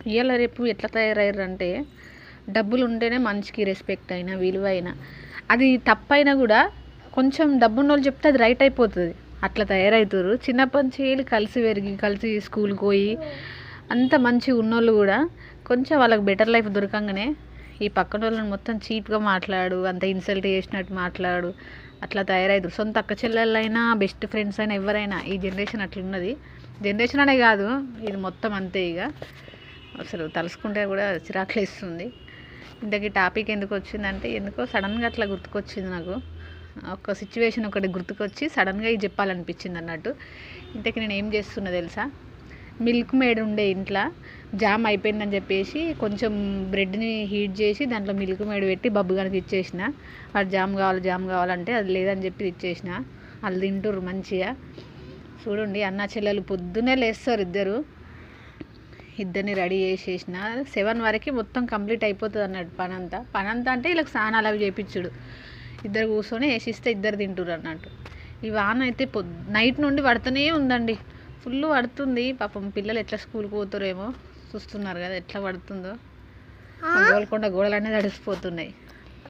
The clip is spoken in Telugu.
ఇవాళ రేపు ఎట్లా తయారయ్యారంటే డబ్బులు ఉంటేనే మనిషికి రెస్పెక్ట్ అయినా విలువ అయినా, అది తప్పైనా కూడా కొంచెం డబ్బున్న వాళ్ళు చెప్తే అది రైట్ అయిపోతుంది. అట్లా తయారవుతారు. చిన్నప్పటి నుంచి కలిసి పెరిగి కలిసి స్కూల్కి పోయి అంత మంచిగా ఉన్నోళ్ళు కూడా కొంచెం వాళ్ళకి బెటర్ లైఫ్ దొరకంగానే ఈ పక్కన వాళ్ళని మొత్తం చీప్గా మాట్లాడు, అంత ఇన్సల్ట్ చేసినట్టు మాట్లాడు, అట్లా తయారవుతారు. సొంత అక్క చెల్లెళ్ళైనా బెస్ట్ ఫ్రెండ్స్ అయినా ఎవరైనా ఈ జనరేషన్ అట్లున్నది. జనరేషన్ అనే కాదు, ఇది మొత్తం అంతే. ఇక అసలు తలుసుకుంటే కూడా చిరాకులేస్తుంది. ఇంతకీ టాపిక్ ఎందుకు వచ్చిందంటే, ఎందుకో సడన్గా అట్లా గుర్తుకొచ్చింది నాకు. ఒక సిచ్యువేషన్ ఒకటి గుర్తుకొచ్చి సడన్గా ఇది చెప్పాలనిపించింది అన్నట్టు. ఇంతకీ నేను ఏం చేస్తున్నా తెలుసా, మిల్క్ మేడ్ ఉండే ఇంట్లో జామ్ అయిపోయిందని చెప్పేసి కొంచెం బ్రెడ్ని హీట్ చేసి దాంట్లో మిల్క్ మేడ్ పెట్టి బబ్బుగానికి ఇచ్చేసిన. వాడు జామ్ కావాలంటే అది లేదని చెప్పి ఇచ్చేసిన. వాళ్ళు తింటుర్రు మంచిగా. చూడండి, అన్న చెల్లెలు పొద్దునే లేస్తారు ఇద్దరిని రెడీ చేసేసిన. 7 వరకు మొత్తం కంప్లీట్ అయిపోతుంది అన్నట్టు పనంతా అంటే వీళ్ళకి స్నానాలు అవి చేయించుడు. ఇద్దరు కూర్చొని వేసిస్తే ఇద్దరు తింటురు అన్నట్టు. ఈ వాన అయితే నైట్ నుండి పడుతూనే ఉందండి, ఫుల్ పడుతుంది. పాపం పిల్లలు ఎట్లా స్కూల్కి పోతారేమో, చూస్తున్నారు కదా ఎట్లా పడుతుందో. గోల్కొండ గోడలు అనేది తడిసిపోతున్నాయి.